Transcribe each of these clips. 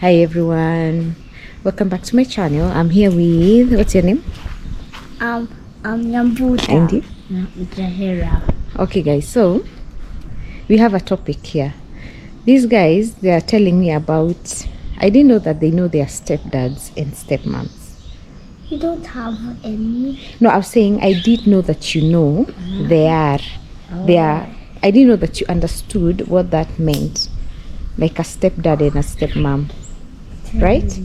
Hi everyone, welcome back to my channel. I'm here with, what's your name? Nyambuta. And you? Jahira. Okay guys, so we have a topic here. These guys, they are telling me about, I didn't know that they know their stepdads and stepmoms. You don't have any? No, I was saying I did know that you know they are. I didn't know that you understood what that meant. Like a stepdad and a stepmom. Right?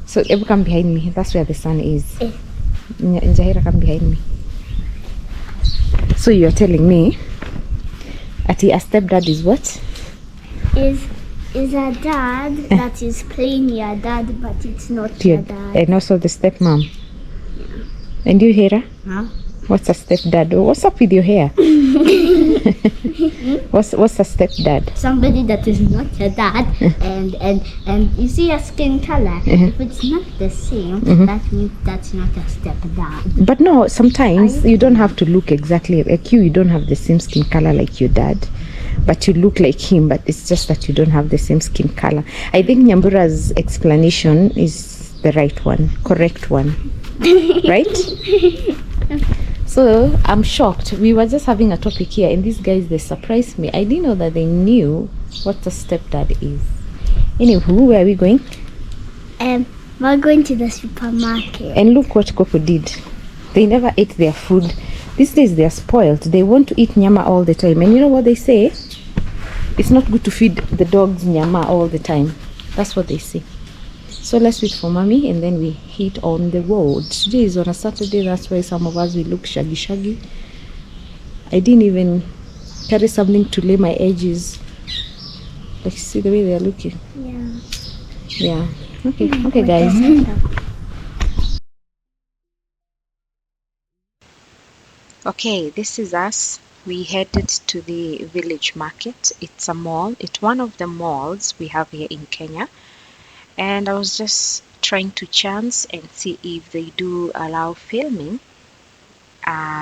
So Ebu, come behind me. That's where the sun is. Njahira, come behind me. So you're telling me Ati a stepdad is what? Is a dad that is playing your dad, but it's not your dad. And also the stepmom. Yeah. And you, Hera? Huh? What's a stepdad? What's up with your hair? What's a stepdad? Somebody that is not your dad, and you see your skin color. If it's not the same, that means that's not a stepdad. But no, sometimes you don't have to look exactly like you. You don't have the same skin color like your dad, but you look like him. But it's just that you don't have the same skin color. I think Nyambura's explanation is the right one, correct one, right? So I'm shocked. We were just having a topic here, and these guys, they surprised me. I didn't know that they knew what a stepdad is. Anywho, where are we going? We're going to the supermarket. And look what Coco did. They never ate their food. These days they are spoiled. They want to eat nyama all the time. And you know what they say? It's not good to feed the dogs nyama all the time. That's what they say. So let's wait for mommy and then we hit on the road. Today is on a Saturday, that's why some of us we look shaggy. I didn't even carry something to lay my edges. Like, see the way they are looking. Yeah. Okay guys. Okay, this is us. We headed to the village market. It's a mall. It's one of the malls we have here in Kenya. And I was just trying to chance and see if they do allow filming.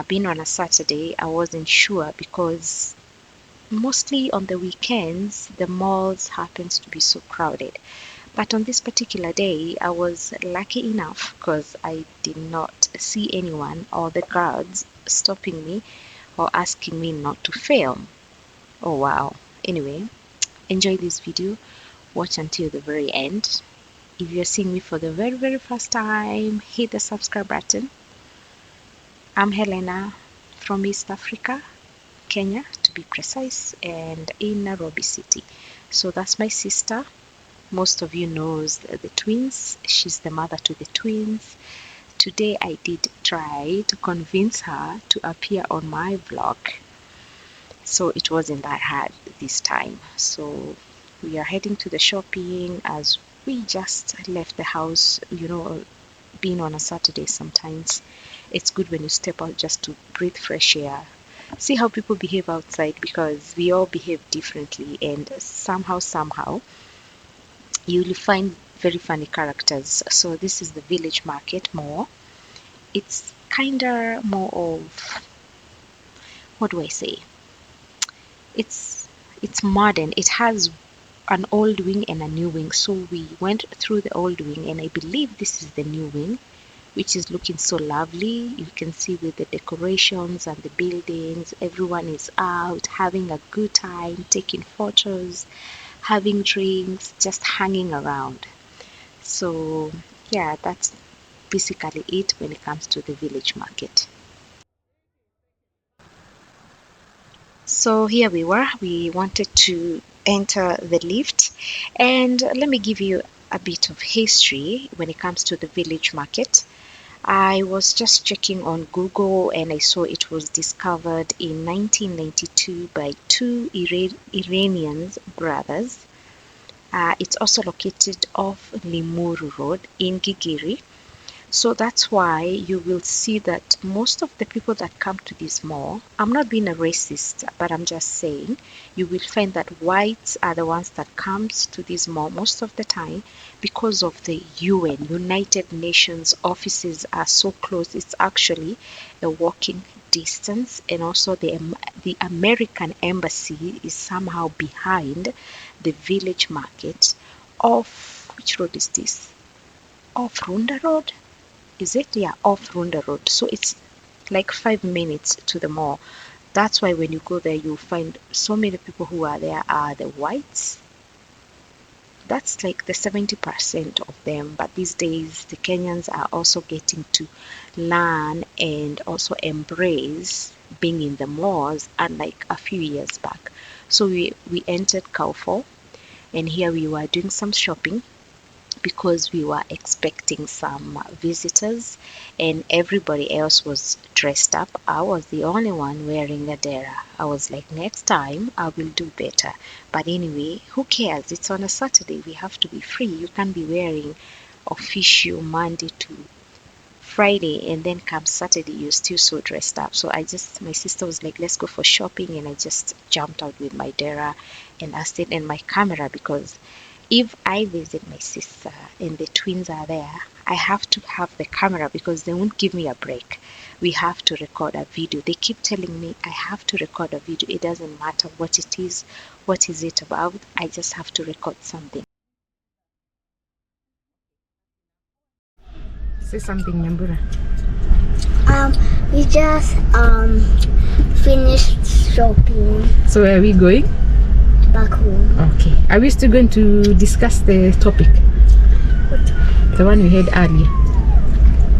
Being on a Saturday, I wasn't sure because mostly on the weekends the malls happens to be so crowded. But on this particular day, I was lucky enough because I did not see anyone or the guards stopping me or asking me not to film. Oh wow. Anyway, enjoy this video. Watch until the very end. If you're seeing me for the very first time, hit the subscribe button. I'm Helena from East Africa, Kenya to be precise, and in Nairobi city. So that's my sister. Most of you knows the twins. She's the mother to the twins. Today I did try to convince her to appear on my vlog. So it wasn't that hard this time. So we are heading to the shopping as we just left the house. You know, being on a Saturday, sometimes it's good when you step out just to breathe fresh air, see how people behave outside, because we all behave differently, and somehow you'll find very funny characters. So this is the village market mall. It's kinda more of, what do I say, it's modern. It has an old wing and a new wing. So we went through the old wing, and I believe this is the new wing, which is looking so lovely. You can see with the decorations and the buildings, everyone is out having a good time, taking photos, having drinks, just hanging around. So yeah, that's basically it when it comes to the village market. So here we wanted to enter the lift, and let me give you a bit of history when it comes to the village market. I was just checking on Google and I saw it was discovered in 1992 by two Iranian brothers. It's also located off Limuru Road in Gigiri. So that's why you will see that most of the people that come to this mall, I'm not being a racist, but I'm just saying, you will find that whites are the ones that comes to this mall most of the time because of the UN, United Nations offices are so close. It's actually a walking distance, and also the American embassy is somehow behind the village market off, which road is this? Off Runda Road? Is it? Yeah, off Runda Road. So it's like 5 minutes to the mall. That's why when you go there, you'll find so many people who are there are the whites. That's like the 70% of them. But these days, the Kenyans are also getting to learn and also embrace being in the malls, unlike a few years back. So we entered Carrefour, and here we were doing some shopping because we were expecting some visitors and everybody else was dressed up. I was the only one wearing a dera. I was like, next time I will do better. But anyway, who cares? It's on a Saturday. We have to be free. You can't be wearing official Monday to Friday and then come Saturday you're still so dressed up. So my sister was like, let's go for shopping, and I just jumped out with my dera and I stayed in my camera because if I visit my sister and the twins are there, I have to have the camera because they won't give me a break. We have to record a video. They keep telling me I have to record a video. It doesn't matter what it is, what is it about. I just have to record something. Say something, Nyambura. We just finished shopping. So where are we going? Back home. Okay. Are we still going to discuss the topic? What? The one we had earlier.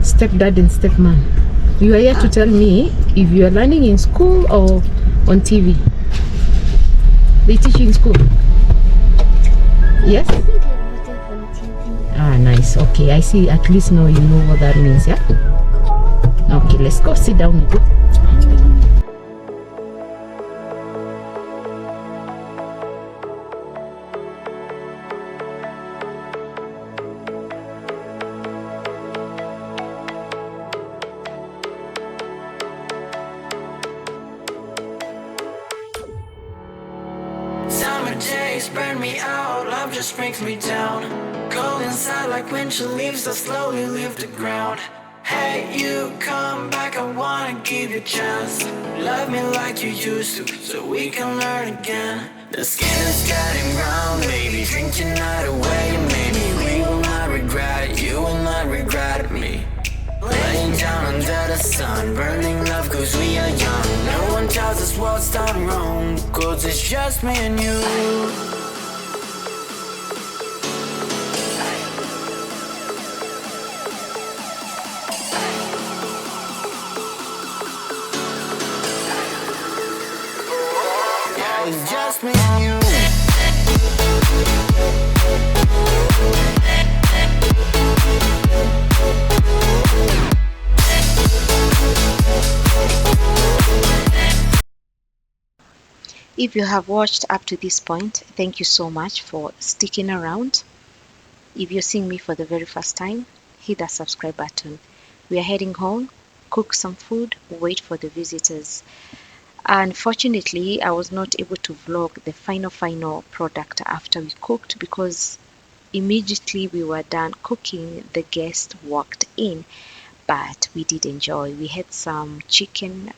Stepdad and stepmom. You are here to tell me if you are learning in school or on TV. They teach you in school? Yes? I think I watched it on TV. Ah, nice. Okay, I see. At least now you know what that means, yeah? Okay, let's go sit down. Summer days burn me out, love just brings me down. Cold inside like winter leaves that slowly leave the ground. Hey, you come back, I wanna give you a chance. Love me like you used to, so we can learn again. The skin is getting brown, baby, drink your night away. Maybe we will not regret it, you will not regret me. Laying down under the sun, burning love cause we are young. No one tells us what's done wrong, cause it's just me and you. Yeah, it's just me and you. If you have watched up to this point, thank you so much for sticking around. If you're seeing me for the very first time, hit that subscribe button. We are heading home, cook some food, wait for the visitors. Unfortunately, I was not able to vlog the final product after we cooked because immediately we were done cooking, the guest walked in. But we did enjoy. We had some chicken,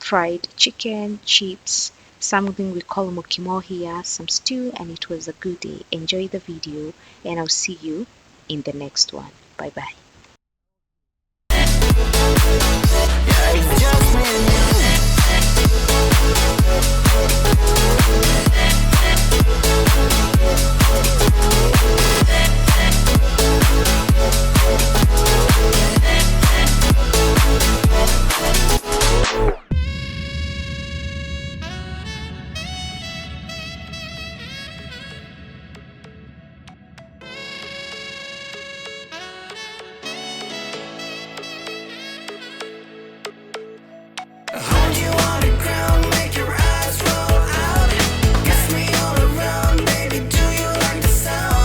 fried chicken, chips, something we call mukimo here, some stew, and it was a good day. Enjoy the video, and I'll see you in the next one. Bye bye. Yeah, it's just me and hold you on the ground, make your eyes roll out. Kiss me all around, baby, do you like the sound?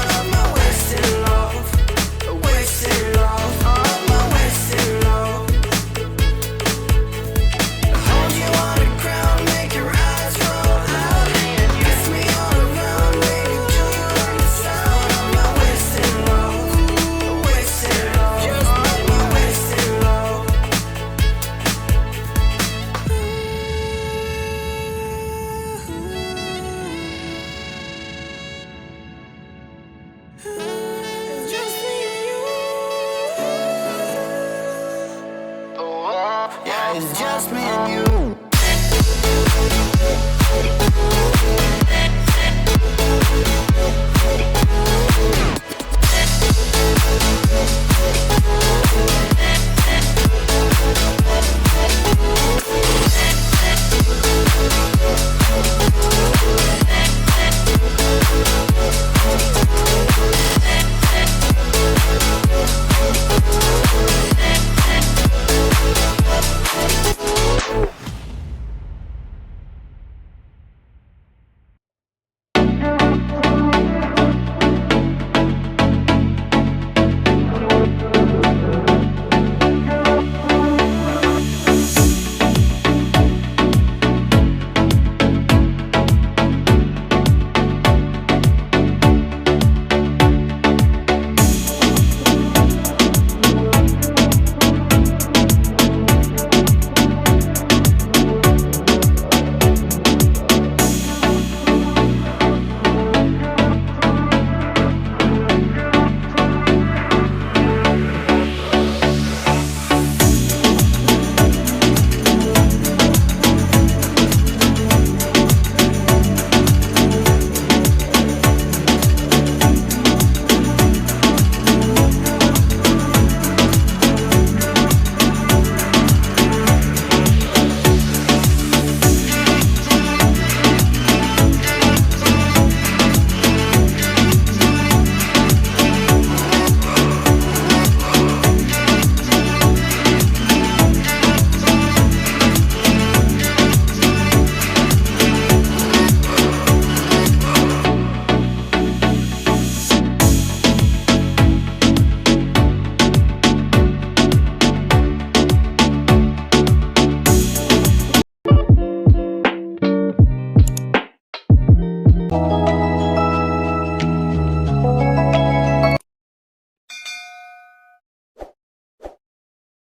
It's just me and you. Yeah, it's just me and you.